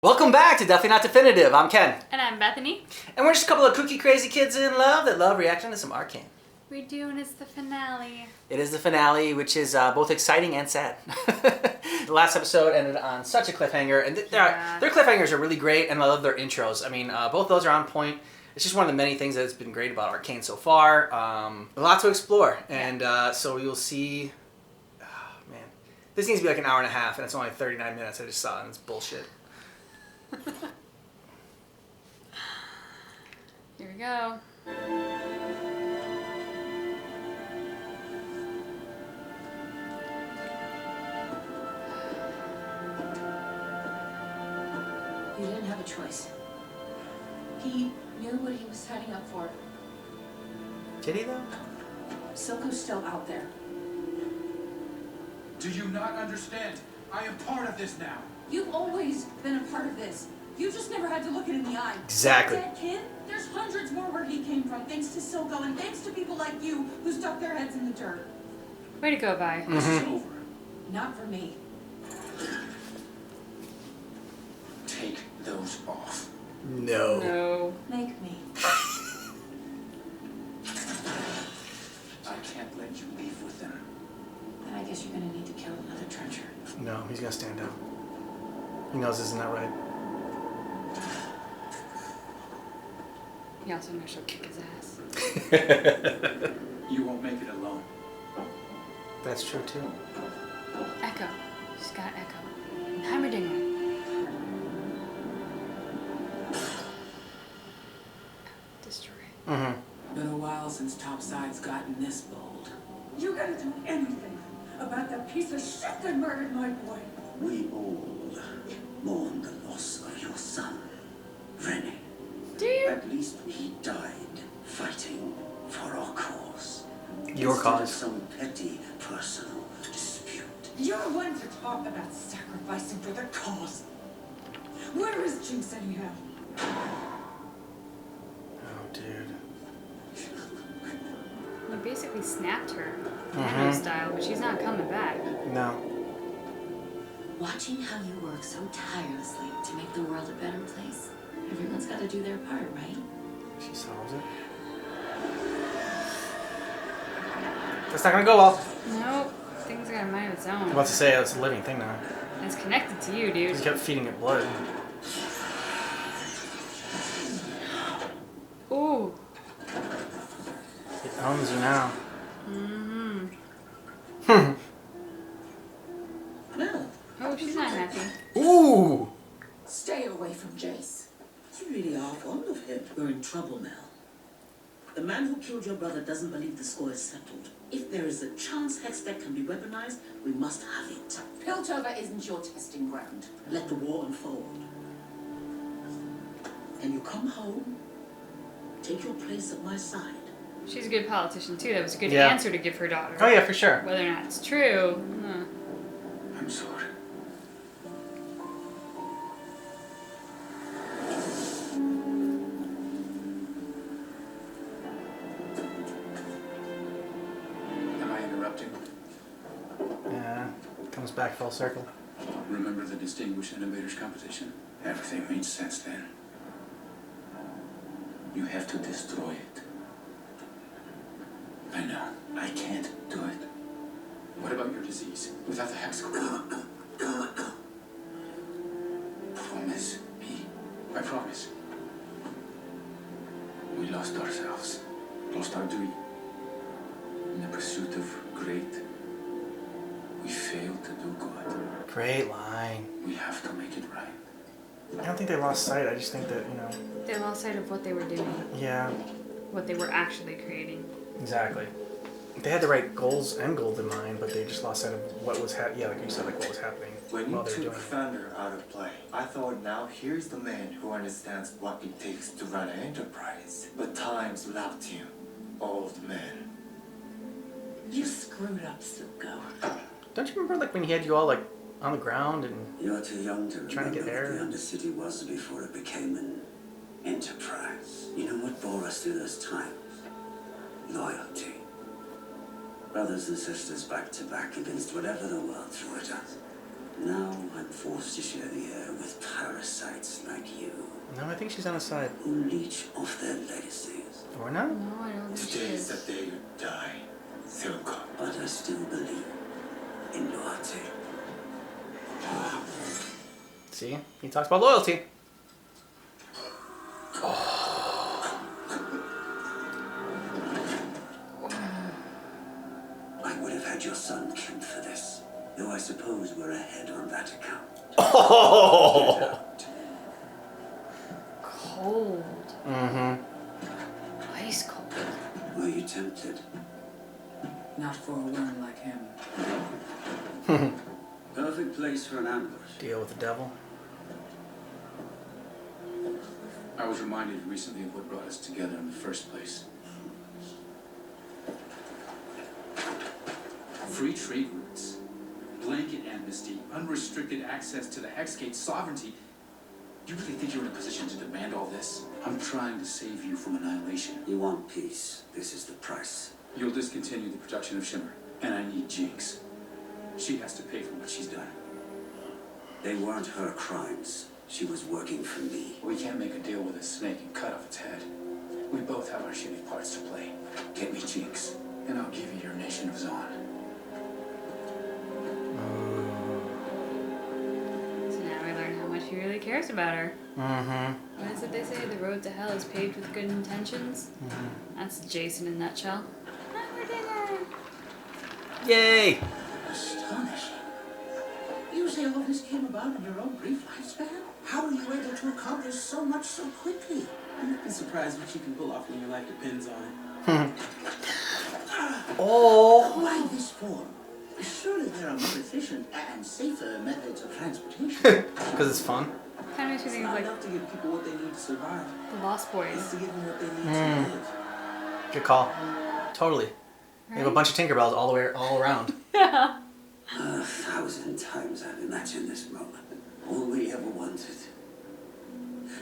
Welcome back to Definitely Not Definitive. I'm Ken. And I'm Bethany. And we're just a couple of kooky crazy kids in love that love reacting to some Arcane. We do, and it's the finale. It is the finale, which is both exciting and sad. The last episode ended on such a cliffhanger, and their cliffhangers are really great, and I love their intros. I mean, both those are on point. It's just one of the many things that's been great about Arcane so far. A lot to explore, and so you'll see... Oh, man. This needs to be like an hour and a half, and it's only 39 minutes. I just saw it, and it's bullshit. Here we go. You didn't have a choice. He knew what he was signing up for. Did he though? Silco's still out there. Do you not understand? I am part of this now. You've always been a part of this. You just never had to look it in the eye. Exactly. That kid, there's hundreds more where he came from, thanks to Silco and thanks to people like you who stuck their heads in the dirt. Way to go, Vi. This is over. Not for me. Take those off. No. No. Make me. I can't let you leave with them. Then I guess you're gonna need to kill another trencher. No, he's gonna stand down. He knows this is not right. He also knows she'll kick his ass. You won't make it alone. That's true too. Echo. She's got Echo. And Heimerdinger. Destroy. Been a while since Topside's gotten this bold. You gotta do anything about that piece of shit that murdered my boy. We all mourn the loss of your son, Rennie. Do you? At least he died fighting for our cause. Your Instead cause. of some petty personal dispute. You're one to talk about sacrificing for the cause. Where is Jinx anyhow? Oh, dude. You basically snapped her. Nano style, but she's not coming back. No. Watching how you work so tirelessly to make the world a better place, everyone's got to do their part, right? She solves it. That's not gonna go well. Nope. Things got a mind of its own. I'm about to say it's a living thing now. And it's connected to you, He dude. kept feeding it blood. Ooh. It owns you now. Well, Oh, she's not happy. Ooh! Stay away from Jace. you really are fond of him. We're in trouble, Mel. The man who killed your brother doesn't believe the score is settled. If there is a chance Hextech can be weaponized, we must have it. Piltover isn't your testing ground. Let the war unfold. Can you come home? Take your place at my side. She's a good politician, too. That was a good Yeah. answer to give her daughter. Oh yeah, for sure. Whether or not it's true. I'm sorry. Am I interrupting? Yeah. Comes back full circle. Remember the Distinguished Innovators competition? Everything made sense then. You have to destroy it. I know. I can't do it. What about your disease? Without the hex core? Promise me. I promise. We lost ourselves. Lost our dream. In the pursuit of great, we failed to do good. Great line. We have to make it right. I don't think they lost sight. I just think that, They lost sight of what they were doing. yeah, What they were actually creating. exactly. They had the right goals and goals in mind, but they just lost sight of what was like you said, like what was happening When while you they were took doing it. Thunder out of play, I thought now here's the man who understands what it takes to run an enterprise. But times without you, old man. You screwed up, Silco. Don't you remember like when he had you all like on the ground and You're too young to Trying to get remember there. what the Undercity was before it became an enterprise. You know what bore us through those times? Loyalty. Brothers and sisters back to back against whatever the world threw at us. Now I I'm forced to share the air with parasites like you, No, I think she's on his side. who leech off their legacies. Or not? No, I don't think she Today is is. the day you die, Silco. But I still believe in loyalty. See? He talks about loyalty. I would have had your son killed for this, though I suppose we're ahead on that account. Oh! Cold. Mm-hmm. Ice cold. Were you tempted? Not for a worm like him. Perfect place for an ambush. Deal with the devil. I was reminded recently of what brought us together in the first place. Free trade routes, blanket amnesty, unrestricted access to the Hexgate sovereignty. Do you really think you're in a position to demand all this? I'm trying to save you from annihilation. You want peace. This is the price. You'll discontinue the production of Shimmer, and I need Jinx. She has to pay for what she's done. They weren't her crimes. She was working for me. We can't make a deal with a snake and cut off its head. We both have our shitty parts to play. Get me Jinx, and I'll give you your nation of Zon. So now we learn how much he really cares about her. Mm-hmm. What is it they say? The road to hell is paved with good intentions? That's Jason in a nutshell. Not for dinner. Yay! Astonishing. You say all this came about in your own brief lifespan? How were you able to accomplish so much so quickly? You'd be surprised what you can pull off when your life depends on it. Oh! Why this form? Surely there are more efficient and safer methods of transportation. Because it's fun. Kind of makes me It's think of not like enough to give people what they need to survive. the Lost It's Boys. to give them what they need to live. Good call. Totally. They have a bunch of Tinkerbells all around. 1,000 times I've imagined this moment. All we ever wanted.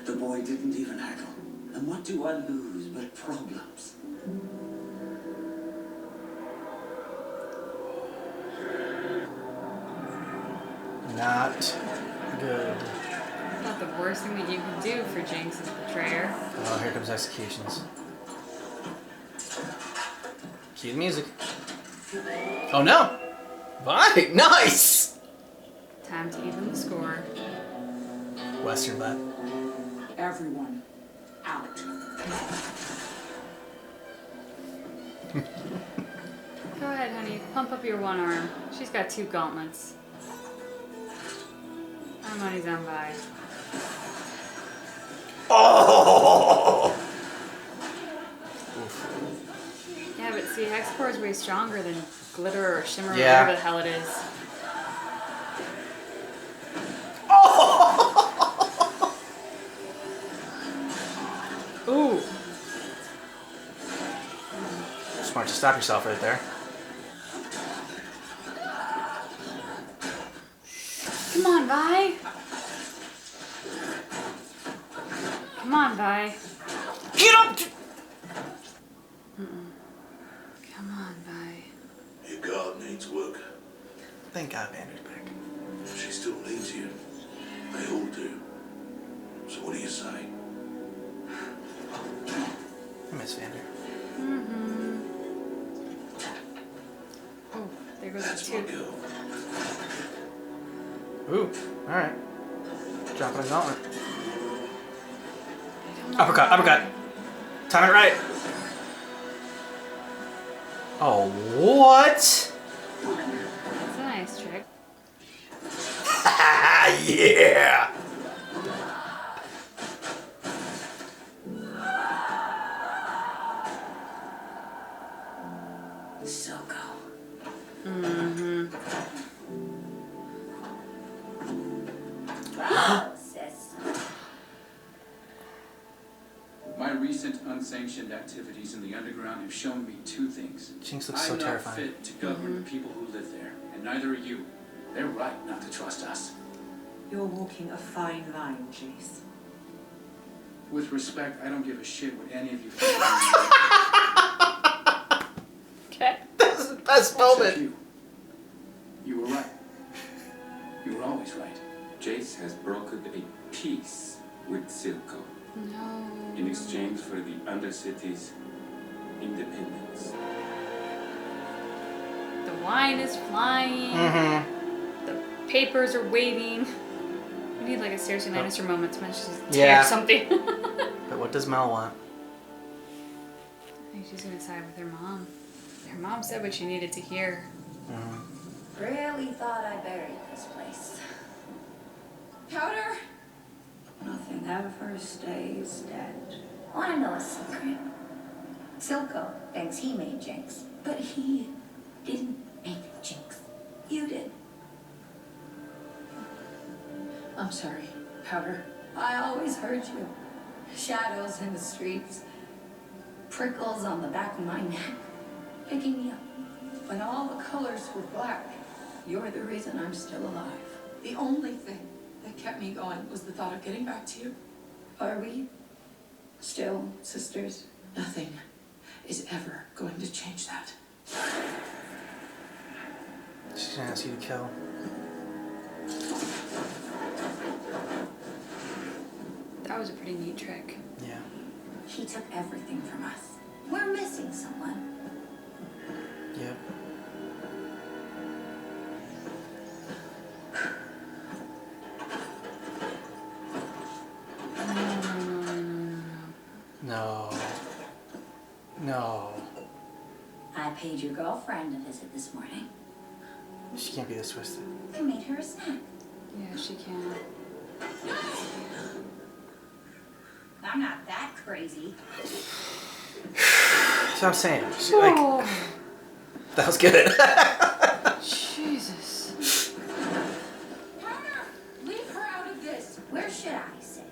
The boy didn't even haggle. And what do I lose but problems? Not good. Not the worst thing that you can do for Jinx's betrayer. Oh, here comes executions. Cue the music. Oh no! Bye! Nice! Time to even the score. Western lad. Everyone out. Go ahead, honey. Pump up your one arm. She's got 2 gauntlets. Our money's on Vi. Oh! Yeah, but see, Hexcore is way stronger than Glitter or Shimmer or Yeah. whatever the hell it is. Ooh. Smart to stop yourself right there. Come on, Vi. Come on, Vi. Get up! Come on, Vi. Your guard needs work. Thank God Vander's back. She still needs you. They all do. So what do you say? I miss Vander. Oh, there goes That's the my 2. girl. Ooh, alright. Dropping a gauntlet. Uppercut, uppercut. Time it right. Oh, what? That's a nice trick. Yeah! Silco. My recent unsanctioned activities in the underground have shown me 2 things. Jinx looks so I'm not terrifying. fit to govern the people who live there, and neither are you. They're right not to trust us. You're walking a fine line, Jace. With respect, I don't give a shit what any of you think. Okay. That's the best Except moment. you. You were right. You were always right. Jace has brokered a peace with Silco No. in exchange for the Undercity's independence. The wine is flying. Mm-hmm. The papers are waving. We need like a Cersei Lannister moment when she tears Yeah. something. But what does Mel want? I think she's gonna side with her mom. Her mom said what she needed to hear. Mm-hmm. Really thought I buried this place. Powder? Nothing ever stays dead. Wanna know a secret? Silco thinks he made Jinx, but he didn't make Jinx. You did. I'm sorry, Powder. I always heard you. Shadows in the streets, prickles on the back of my neck, picking me up. When all the colors were black, You're the reason I'm still alive. the only thing that kept me going was the thought of getting back to you. Are we still sisters? Nothing is ever going to change that. She's gonna ask you to kill. That was a pretty neat trick. Yeah. He took everything from us. We're missing someone. Yep. No. No. I paid your girlfriend a visit this morning. She can't be this twisted. I made her a snack. Yeah, she can. I'm not that crazy. That's what I'm saying. She, like, that was good. Jesus. Powder! Leave her out of this! Where should I sit?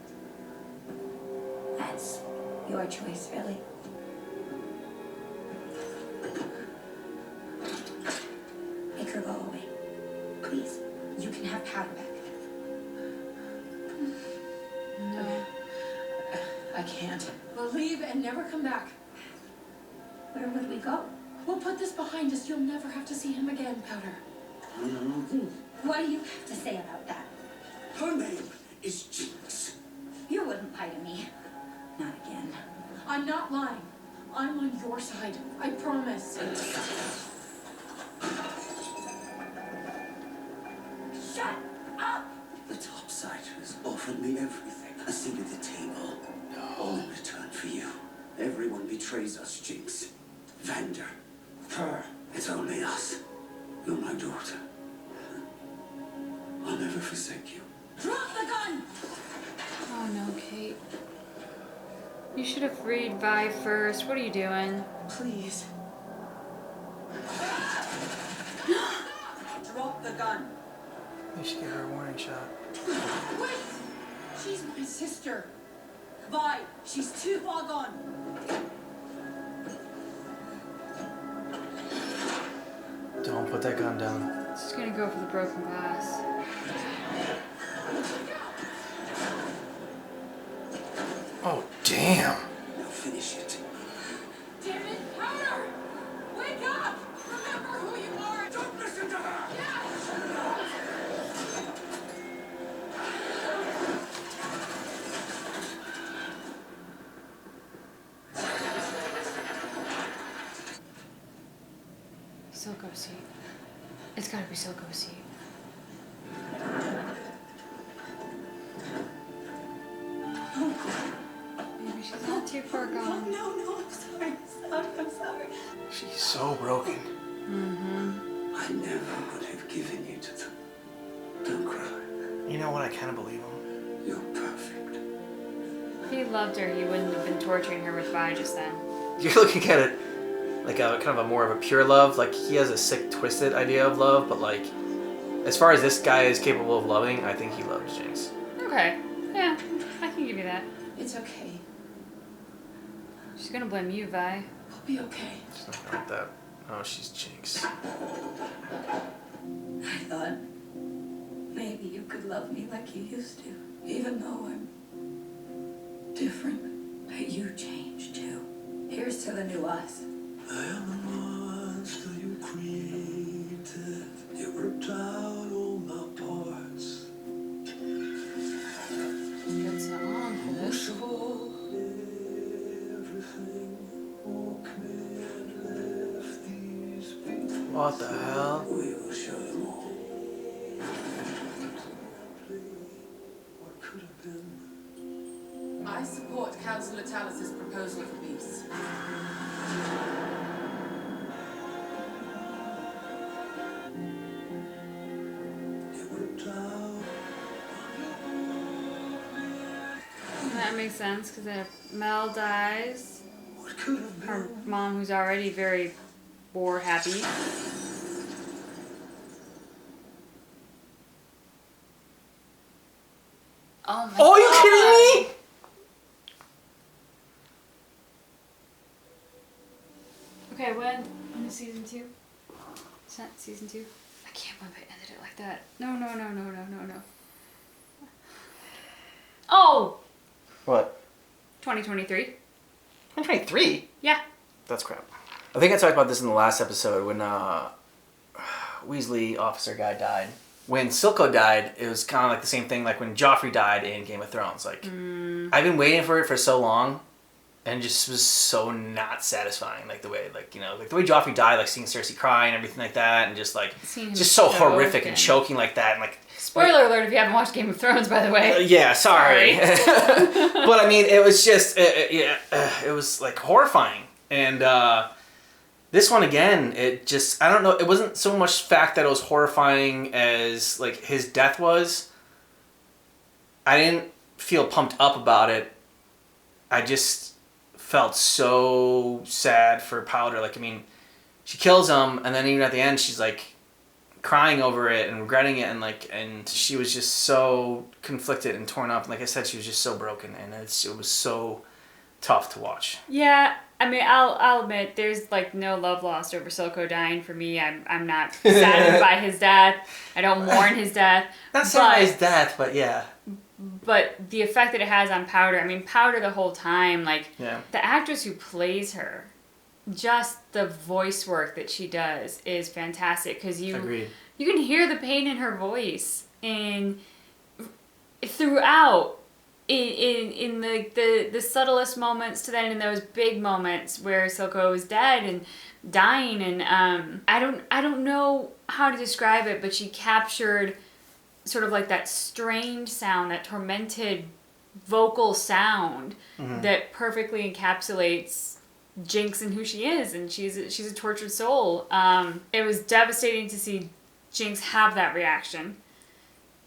That's your choice, really. Make her go away. Please. You can have Powder back. No. I can't. We'll leave and never come back. Where would we go? We'll put this behind us. You'll never have to see him again, Powder. What do you have to say about that? Her name is Jinx. You wouldn't lie to me. Not again. I'm not lying. I'm on your side. I promise. Shut up! The Topsiders offered me everything. A seat at the table. All in return for you. Everyone betrays us, Jinx. Vander. Her. It's only us. You're my daughter. I'll never forsake you. Drop the gun! Oh no, Kate. You should have freed Vi first. What are you doing? Please. Drop the gun. You should give her a warning shot. Wait! She's my sister. Vi, she's too far gone. Don't put that gun down. She's gonna go for the broken glass. Oh, damn. Now finish it. Damn it, Powder! Wake up! Remember who you are! Don't listen to her! Silco seat. It's gotta be Silco seat. Maybe she's not too far gone. No, I'm sorry. She's so broken. Mm-hmm. I never would have given you to them. Don't cry. You know what? I kind of believe him. You're perfect. If he loved her, he wouldn't have been torturing her with Vi just then. You're looking at it like a kind of a more of a pure love. Like, he has a sick, twisted idea of love, but like, as far as this guy is capable of loving, I think he loves Jinx. Okay. Yeah, I can give you that. It's okay. She's gonna blame you, Vi. We'll be okay. She's not like that. Oh, she's Jinx. I thought maybe you could love me like you used to, even though I'm different. But you changed too. Here's to the new us. I am the monster you created. You ripped out all my parts. What the hell? We will show them all. What could have been? I support Councillor Talus's proposal for peace. It went out. That makes sense because if Mel dies, What could have been? her mom, who's already very war happy. Oh my Oh, are you God. kidding me? Okay, when is season 2? It's not season 2. I can't believe I ended it like that. No. Oh! What? 2023. 2023? Yeah. That's crap. I think I talked about this in the last episode when Weasley officer guy died. When Silco died, it was kind of like the same thing like when Joffrey died in Game of Thrones. Like, I've been waiting for it for so long, and just was so not satisfying. Like the way, like, you know, like the way Joffrey died, like seeing Cersei cry and everything like that, and just like, just so horrific and choking like that, and like. Spoiler alert if you haven't watched Game of Thrones, by the way. Yeah, sorry. But I mean, it was just, it was like horrifying. And this one again, it just, I don't know, it wasn't so much fact that it was horrifying as like his death was. I didn't feel pumped up about it. I just felt so sad for Powder. Like, I mean, she kills him, and then even at the end, she's like crying over it and regretting it, and like, and she was just so conflicted and torn up. And like I said, she was just so broken, and it was so tough to watch. Yeah, I mean, I'll admit, there's like no love lost over Silco dying for me. I'm not saddened by his death. I don't mourn his death. Not so much his death, but yeah. But the effect that it has on Powder, I mean, Powder the whole time, like, yeah. The actress who plays her, just the voice work that she does is fantastic, because you can hear the pain in her voice and throughout in the subtlest moments to then in those big moments where Silco is dead and dying, and I don't know how to describe it, but she captured sort of like that strained sound, that tormented vocal sound that perfectly encapsulates Jinx and who she is, and she's a tortured soul. It was devastating to see Jinx have that reaction.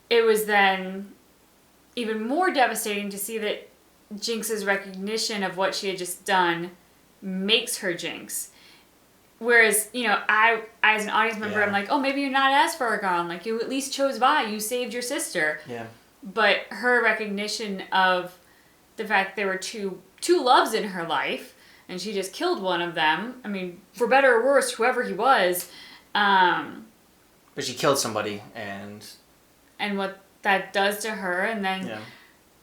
It was then even more devastating to see that Jinx's recognition of what she had just done makes her Jinx. Whereas, you know, I as an audience member, I'm like, oh, maybe you're not as far gone. Like, you at least chose Vi. You saved your sister. Yeah. But her recognition of the fact there were two loves in her life, and she just killed one of them. I mean, for better or worse, whoever he was. But she killed somebody, and what that does to her, and then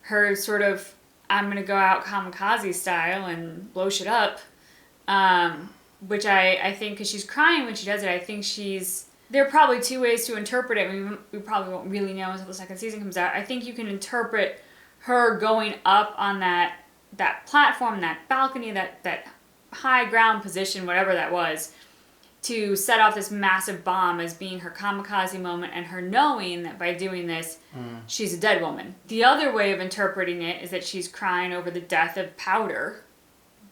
her sort of, I'm going to go out kamikaze style and blow shit up. Which I think, because she's crying when she does it, I think there are probably two ways to interpret it. I mean, we probably won't really know until the second season comes out. I think you can interpret her going up on that platform, that balcony, that high ground position, whatever that was, to set off this massive bomb as being her kamikaze moment, and her knowing that by doing this, she's a dead woman. The other way of interpreting it is that she's crying over the death of Powder,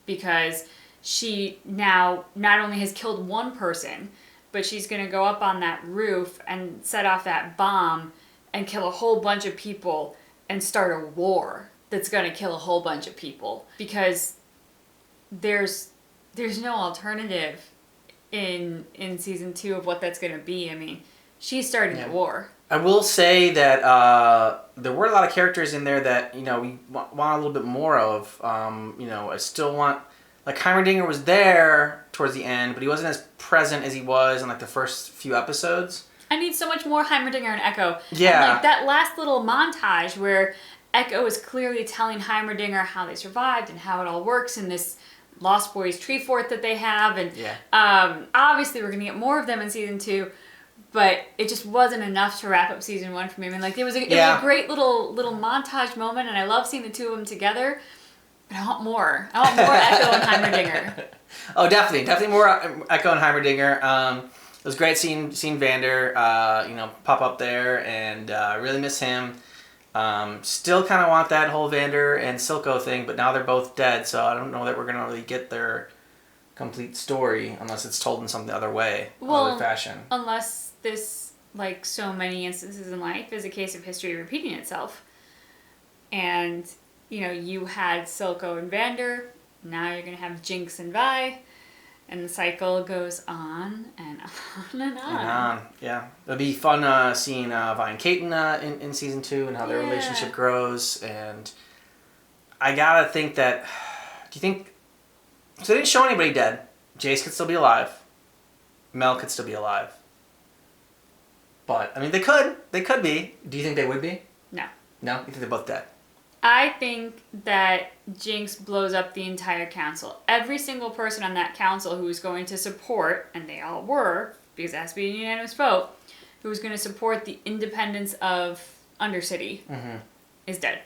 because she now not only has killed one person, but she's going to go up on that roof and set off that bomb and kill a whole bunch of people and start a war that's going to kill a whole bunch of people, because there's no alternative in season 2 of what that's going to be. I mean, she's starting the war. I will say that there were a lot of characters in there that, you know, we want a little bit more of. You know, I still want, like, Heimerdinger was there towards the end, but he wasn't as present as he was in like the first few episodes. I need so much more Heimerdinger and Echo. Yeah. And, like, that last little montage where Echo is clearly telling Heimerdinger how they survived and how it all works in this Lost Boys tree fort that they have, and obviously we're gonna get more of them in season 2, but it just wasn't enough to wrap up season 1 for me. I mean, like, it was a great little montage moment, and I love seeing the two of them together, but I want more. I want more Echo and Heimerdinger. Oh, definitely more Echo and Heimerdinger. It was great seeing Vander, pop up there, and I really miss him. Still kind of want that whole Vander and Silco thing, but now they're both dead, so I don't know that we're gonna really get their complete story unless it's told in some other way, other fashion. Unless this, like so many instances in life, is a case of history repeating itself. And, you had Silco and Vander, now you're going to have Jinx and Vi, and the cycle goes on and on and on. And on, yeah. It'll be fun seeing Vi and Kaiten in season 2 and how their relationship grows. And I gotta think that, do you think, so they didn't show anybody dead. Jace could still be alive. Mel could still be alive. But, I mean, they could be. Do you think they would be? No. No? You think they're both dead? I think that Jinx blows up the entire council. Every single person on that council who was going to support, and they all were, because it has to be a unanimous vote, who was going to support the independence of Undercity, is dead.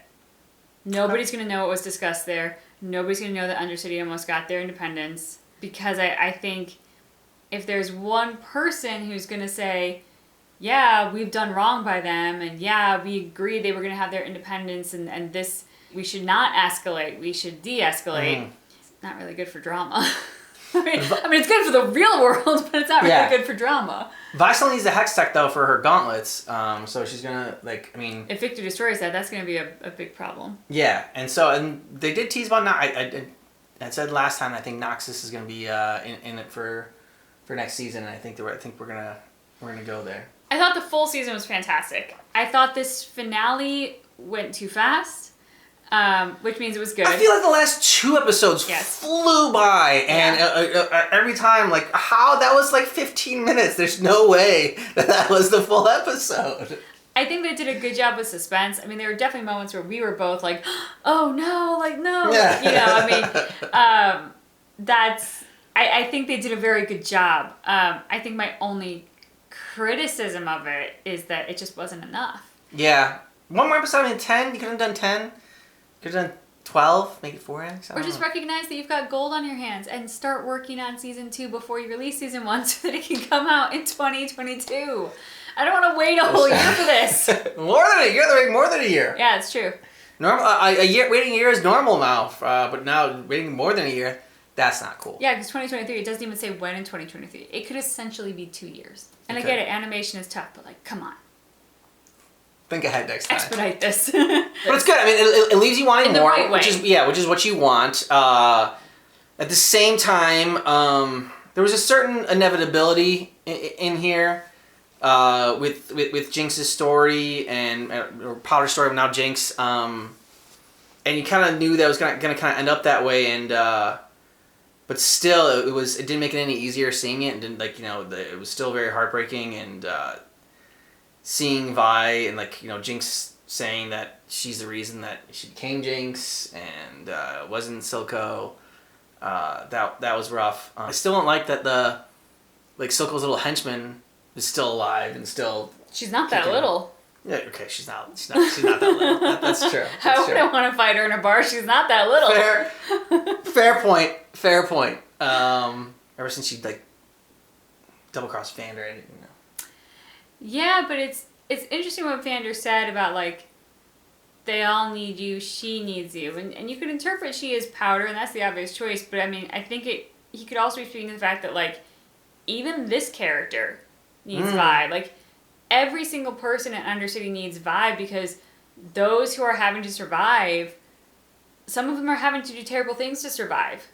Nobody's going to know what was discussed there. Nobody's going to know that Undercity almost got their independence. Because I think if there's one person who's going to say, yeah, we've done wrong by them, and yeah, we agreed they were going to have their independence, and this, we should not escalate, we should de-escalate. It's not really good for drama. I mean, it's good for the real world, but it's not really good for drama. Vi still needs the Hex Tech, though, for her gauntlets, so she's going to, if Victor destroys that, that's going to be a big problem. Yeah, and they did tease about Nox. I said last time, I think Noxus is going to be in it for next season, and I think we're gonna go there. I thought the full season was fantastic. I thought this finale went too fast, which means it was good. I feel like the last 2 episodes flew by, and every time, how that was 15 minutes. There's no way that was the full episode. I think they did a good job with suspense. I mean, there were definitely moments where we were both like, oh no, no. Yeah. I think they did a very good job. I think my only criticism of it is that it just wasn't enough. Yeah. One more episode, 10. You could have done 10. You could have done 12. Make it 4 acts. Or just recognize that you've got gold on your hands and start working on season 2 before you release season 1 so that it can come out in 2022. I don't want to wait a whole year for this. More than a year. Yeah, it's true. Waiting a year is normal now, but now waiting more than a year, that's not cool. Yeah, because 2023, it doesn't even say when in 2023. It could essentially be 2 years. And I get it, animation is tough, but come on. Think ahead next time. Expedite this. But it's good. I mean, it leaves you wanting more, right which is what you want. At the same time, there was a certain inevitability in here with Jinx's story or Powder's story, but now Jinx. And you kind of knew that it was gonna kind of end up that way, and but still, it didn't make it any easier seeing it, and didn't it was still very heartbreaking, and seeing Vi and Jinx saying that she's the reason that she became Jinx and wasn't Silco. That was rough. I still don't like that Silco's little henchman is still alive and still. She's not that little. Yeah, okay, she's not that little. That's true. I wouldn't want to fight her in a bar. She's not that little. Fair point. Ever since she double crossed Vander, I didn't know. Yeah, but it's interesting what Vander said about they all need you, she needs you, and you could interpret she as Powder, and that's the obvious choice. But I mean, I think he could also be speaking to the fact that even this character needs Vi. Every single person in Undercity needs Vi, because those who are having to survive, some of them are having to do terrible things to survive.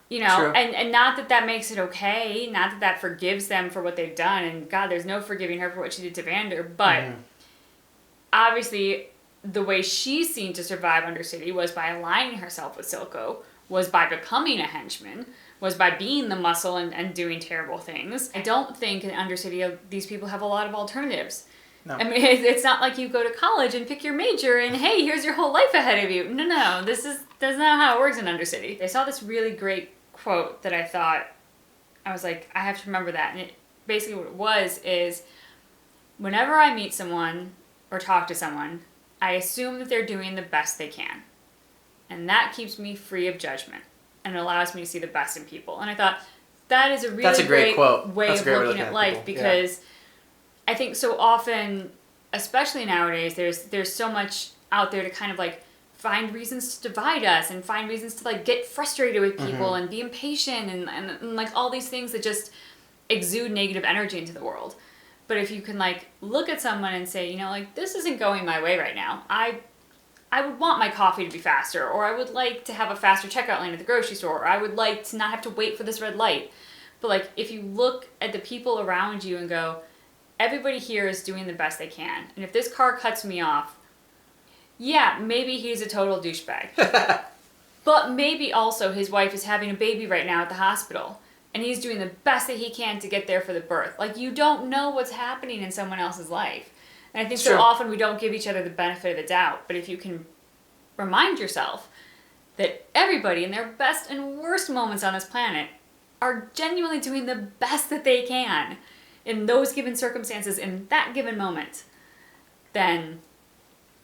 True. And not that makes it okay, not that forgives them for what they've done, and God, there's no forgiving her for what she did to Vander, but obviously the way she's seen to survive Undercity was by aligning herself with Silco, was by becoming a henchman, was by being the muscle and doing terrible things. I don't think in Undercity these people have a lot of alternatives. No. I mean, it's not like you go to college and pick your major and, hey, here's your whole life ahead of you. No, that's not how it works in Undercity. I saw this really great quote that I thought, I was like, I have to remember that. And it basically what it was is, whenever I meet someone or talk to someone, I assume that they're doing the best they can. And that keeps me free of judgment and allows me to see the best in people. And I thought, that is a really great quote. way of looking at life because I think so often, especially nowadays, there's so much out there to kind of like find reasons to divide us and find reasons to like get frustrated with people and be impatient and like all these things that just exude negative energy into the world. But if you can like look at someone and say, you know, like this isn't going my way right now. I would want my coffee to be faster, or I would like to have a faster checkout lane at the grocery store, or I would like to not have to wait for this red light. But like if you look at the people around you and go, everybody here is doing the best they can. And if this car cuts me off, yeah, maybe he's a total douchebag. But maybe also his wife is having a baby right now at the hospital. And he's doing the best that he can to get there for the birth. Like, you don't know what's happening in someone else's life. And I think so often we don't give each other the benefit of the doubt. But if you can remind yourself that everybody in their best and worst moments on this planet are genuinely doing the best that they can in those given circumstances, in that given moment, then,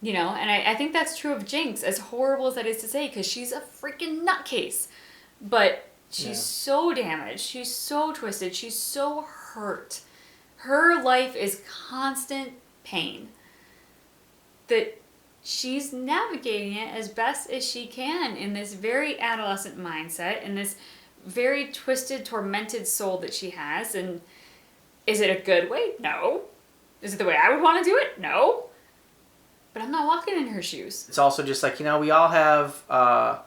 you know, and I think that's true of Jinx, as horrible as that is to say, because she's a freaking nutcase. But she's so damaged, she's so twisted, she's so hurt. Her life is constant pain. That she's navigating it as best as she can in this very adolescent mindset, in this very twisted, tormented soul that she has. And is it a good way? No. Is it the way I would want to do it? No. But I'm not walking in her shoes. It's also just like, you know, we all have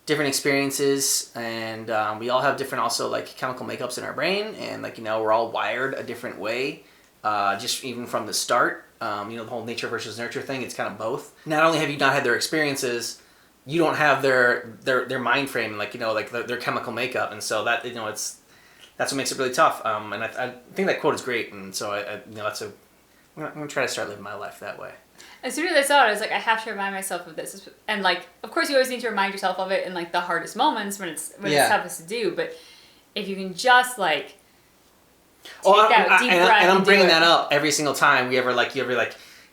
different experiences, and we all have different also like chemical makeups in our brain, and like, you know, we're all wired a different way, just even from the start. You know, the whole nature versus nurture thing, it's kind of both. Not only have you not had their experiences, you don't have their mind frame, like, you know, like their chemical makeup, and so that, you know, that's what makes it really tough. And I think that quote is great, and so I you know, I'm gonna try to start living my life that way. As soon as I saw it, I was like, I have to remind myself of this. And like, of course, you always need to remind yourself of it in like the hardest moments when it's toughest to do. But if you can just like take that deep breath, and I'm bringing that up every single time you ever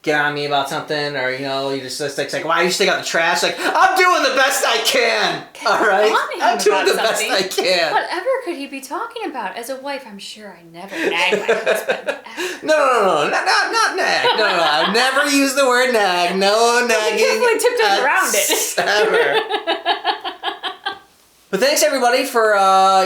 get on me about something, or, you know, you just like, why you just take out the trash? Like, I'm doing the best I can. All right, I'm doing the best I can. Whatever could he be talking about? As a wife, I'm sure I never nag my husband. No, not nag. No, I've never used the word nag. No nagging. You definitely tiptoed around it. Ever. But thanks everybody for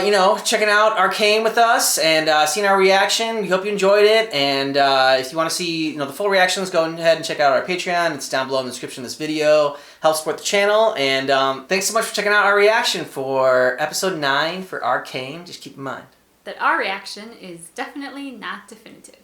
you know, checking out Arcane with us and seeing our reaction. We hope you enjoyed it. And if you want to see, you know, the full reactions, go ahead and check out our Patreon. It's down below in the description of this video. Help support the channel. And thanks so much for checking out our reaction for episode 9 for Arcane. Just keep in mind that our reaction is definitely not definitive.